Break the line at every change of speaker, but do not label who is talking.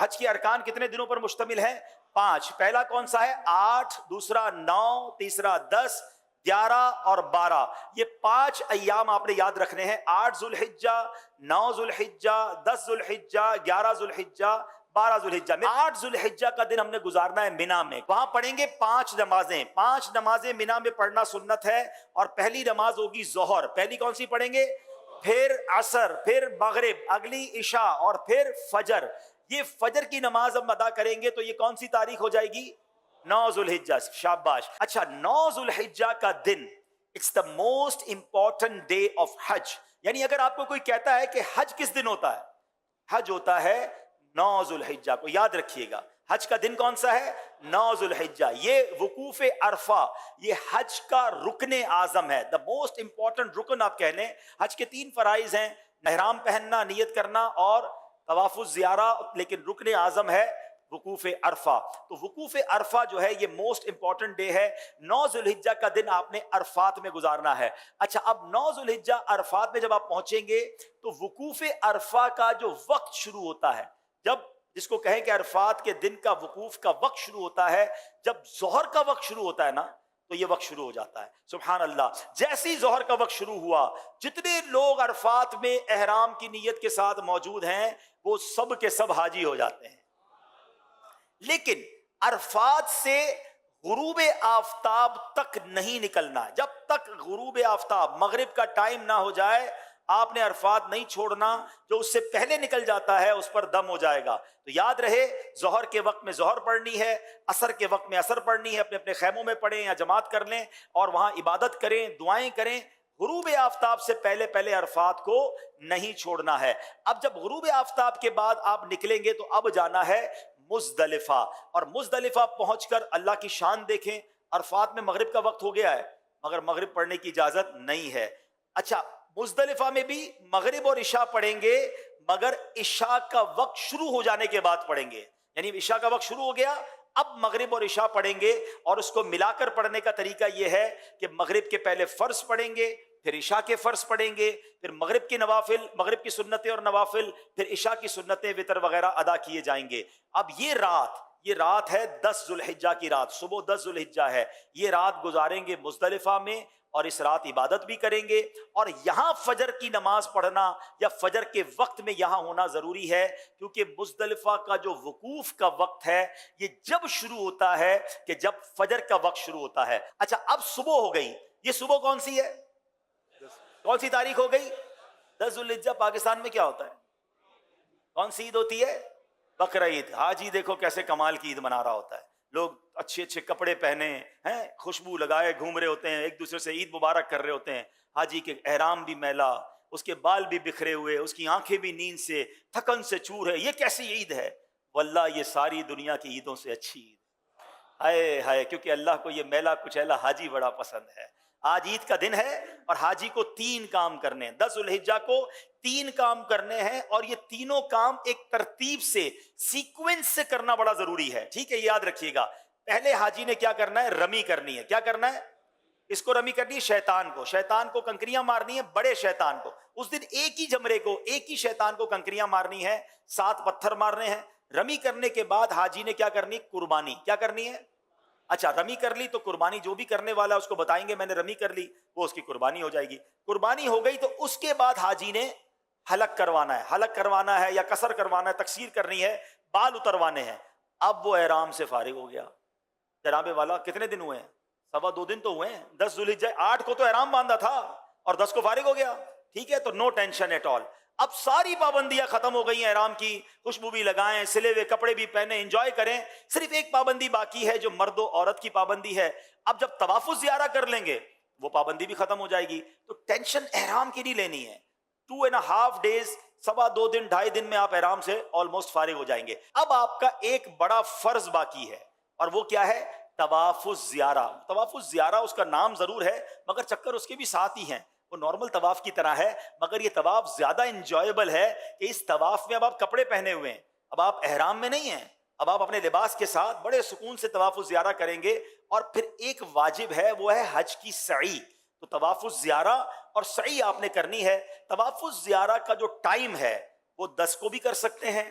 حج کے ارکان کتنے دنوں پر مشتمل ہے؟ 5۔ پہلا کون سا ہے؟ 8، دوسرا 9، تیسرا 10، 11 اور 12۔ یہ 5 ایام آپ نے یاد رکھنے ہیں، 8 ذوالحجہ، 9 ذوالحجہ، 10 ذوالحجہ، 11 ذوالحجہ، 12 ذوالحجہ میں 8 ذوالحجہ کا دن ہم نے گزارنا ہے مینا میں۔ وہاں پڑھیں گے 5 نمازیں، 5 نمازیں مینا میں پڑھنا سنت ہے۔ اور پہلی نماز ہوگی ظہر، پہلی کون سی پڑھیں گے؟ پھر عصر، پھر مغرب، اگلی عشاء اور پھر فجر۔ یہ فجر کی نماز ہم ادا کریں گے تو یہ کون سی تاریخ ہو جائے گی؟ 9 ذوالحجہ۔ شاباش۔ اچھا، 9 ذوالحجہ کا دن it's the most important day of حج۔ یعنی اگر آپ کو کوئی کہتا ہے کہ حج کس دن ہوتا ہے، حج ہوتا ہے 9 ذوالحجہ کو، یاد رکھیے گا۔ حج کا دن کون سا ہے؟ 9 ذوالحجہ۔ یہ وقوف عرفہ، یہ حج کا رکن اعظم ہے، دا موسٹ امپورٹنٹ رکن آپ کہہ لیں۔ حج کے 3 فرائض ہیں، احرام پہننا، نیت کرنا اور طواف الزیارہ، لیکن رکن اعظم ہے وقوف عرفہ۔ تو وقوف عرفہ جو ہے یہ موسٹ امپورٹنٹ ڈے ہے۔ 9 ذوالحجہ کا دن آپ نے عرفات میں گزارنا ہے۔ اچھا، اب 9 ذوالحجہ عرفات میں جب آپ پہنچیں گے تو وقوف عرفہ کا جو وقت شروع ہوتا ہے، جب جس کو کہیں کہ عرفات کے دن کا وقوف کا وقت شروع ہوتا ہے، جب ظہر کا وقت شروع ہوتا ہے نا تو یہ وقت شروع ہو جاتا ہے۔ سبحان اللہ۔ جیسے ہی ظہر کا وقت شروع ہوا، جتنے لوگ عرفات میں احرام کی نیت کے ساتھ موجود ہیں وہ سب کے سب حاجی ہو جاتے ہیں۔ لیکن عرفات سے غروب آفتاب تک نہیں نکلنا۔ جب تک غروب آفتاب، مغرب کا ٹائم نہ ہو جائے، آپ نے عرفات نہیں چھوڑنا۔ جو اس سے پہلے نکل جاتا ہے اس پر دم ہو جائے گا۔ تو یاد رہے، ظہر کے وقت میں ظہر پڑھنی ہے، عصر کے وقت میں عصر پڑھنی ہے، اپنے اپنے خیموں میں پڑھیں یا جماعت کر لیں اور وہاں عبادت کریں، دعائیں کریں۔ غروب آفتاب سے پہلے پہلے عرفات کو نہیں چھوڑنا ہے۔ اب جب غروب آفتاب کے بعد آپ نکلیں گے تو اب جانا ہے مزدلفہ، اور مزدلفہ پہنچ کر اللہ کی شان دیکھیں۔ عرفات میں مغرب کا وقت ہو گیا ہے مگر مغرب پڑھنے کی اجازت نہیں ہے۔ اچھا، مزدلفہ میں بھی مغرب اور عشاء پڑھیں گے مگر عشاء کا وقت شروع ہو جانے کے بعد پڑھیں گے۔ یعنی عشاء کا وقت شروع ہو گیا، اب مغرب اور عشاء پڑھیں گے، اور اس کو ملا کر پڑھنے کا طریقہ یہ ہے کہ مغرب کے پہلے فرض پڑھیں گے، پھر عشاء کے فرض پڑھیں گے، پھر مغرب کی نوافل، مغرب کی سنتیں اور نوافل، پھر عشاء کی سنتیں وتر وغیرہ ادا کیے جائیں گے۔ اب یہ رات ہے 10 ذوالحجہ کی رات، صبح 10 ذوالحجہ ہے، یہ رات گزاریں گے مزدلفہ میں، اور اس رات عبادت بھی کریں گے۔ اور یہاں فجر کی نماز پڑھنا یا فجر کے وقت میں یہاں ہونا ضروری ہے، کیونکہ مزدلفہ کا جو وقوف کا وقت ہے یہ جب شروع ہوتا ہے کہ جب فجر کا وقت شروع ہوتا ہے۔ اچھا، اب صبح ہو گئی، یہ صبح کون سی ہے؟ کون سی تاریخ ہو گئی؟ 10 ذوالحجہ۔ پاکستان میں کیا ہوتا ہے؟ کون سی عید ہوتی ہے؟ بقرعید۔ حاجی دیکھو کیسے کمال کی عید منا رہا ہوتا ہے، لوگ اچھے اچھے کپڑے پہنے ہیں، خوشبو لگائے گھوم رہے ہوتے ہیں، ایک دوسرے سے عید مبارک کر رہے ہوتے ہیں۔ حاجی کے احرام بھی میلا، اس کے بال بھی بکھرے ہوئے، اس کی آنکھیں بھی نیند سے، تھکن سے چور ہے۔ یہ کیسی عید ہے؟ واللہ یہ ساری دنیا کی عیدوں سے اچھی عید ہائے ہائے، کیونکہ اللہ کو یہ میلا کچیلا حاجی بڑا پسند ہے۔ آج عید کا دن ہے اور حاجی کو 3 کام کرنے ہیں، 10 ذوالحجہ کو 3 کام کرنے ہیں، اور یہ تینوں کام ایک ترتیب سے، سیکوینس سے کرنا بڑا ضروری ہے۔ ٹھیک ہے، یاد رکھیے گا۔ پہلے حاجی نے کیا کرنا ہے؟ رمی کرنی ہے۔ کیا کرنا ہے؟ اس کو رمی کرنی ہے شیطان کو کنکریاں مارنی ہے، بڑے شیطان کو۔ اس دن ایک ہی جمرے کو، ایک ہی شیطان کو کنکریاں مارنی ہے، 7 پتھر مارنے ہیں۔ رمی کرنے کے بعد حاجی نے کیا کرنی؟ قربانی۔ کیا کرنی ہے؟ اچھا، رمی کر لی تو قربانی، جو بھی کرنے والا اس کو بتائیں گے میں نے رمی کر لی، وہ اس کی قربانی ہو جائے گی۔ قربانی ہو گئی تو اس کے بعد حاجی نے حلق کروانا ہے یا قصر کروانا ہے، تقصیر کرنی ہے، بال اتروانے ہیں۔ اب وہ احرام سے فارغ ہو گیا۔ جناب والا کتنے دن ہوئے ہیں؟ 2.25 دن تو ہوئے ہیں۔ 10 ذوالحجہ، 8 کو تو احرام باندھا تھا اور 10 کو فارغ ہو گیا۔ ٹھیک ہے، تو نو ٹینشن ایٹ آل۔ اب ساری پابندیاں ختم ہو گئی ہیں احرام کی، خوشبو بھی لگائیں، سلے ہوئے کپڑے بھی پہنے، انجوائے کریں۔ صرف ایک پابندی باقی ہے جو مرد و عورت کی پابندی ہے۔ اب جب طواف الزیارہ کر لیں گے وہ پابندی بھی ختم ہو جائے گی، تو ٹینشن احرام کی نہیں لینی ہے۔ 2.5 days، 2.25 دن، 2.5 دن میں آپ احرام سے آلموسٹ فارغ ہو جائیں گے۔ اب آپ کا ایک بڑا فرض باقی ہے، اور وہ کیا ہے؟ طواف الزیارہ۔ طواف الزیارہ اس کا نام ضرور ہے مگر چکر اس کے بھی ساتھ ہی ہیں، وہ نارمل طواف کی طرح ہے، مگر یہ طواف زیادہ انجوائبل ہے کہ اس طواف میں اب آپ کپڑے پہنے ہوئے ہیں، اب آپ احرام میں نہیں ہیں، اب آپ اپنے لباس کے ساتھ بڑے سکون سے طواف الزیارہ کریں گے۔ اور پھر ایک واجب ہے، وہ ہے حج کی سعی۔ تو طواف الزیارہ اور سعی آپ نے کرنی ہے۔ طواف الزیارہ کا جو ٹائم ہے وہ 10 کو بھی کر سکتے ہیں،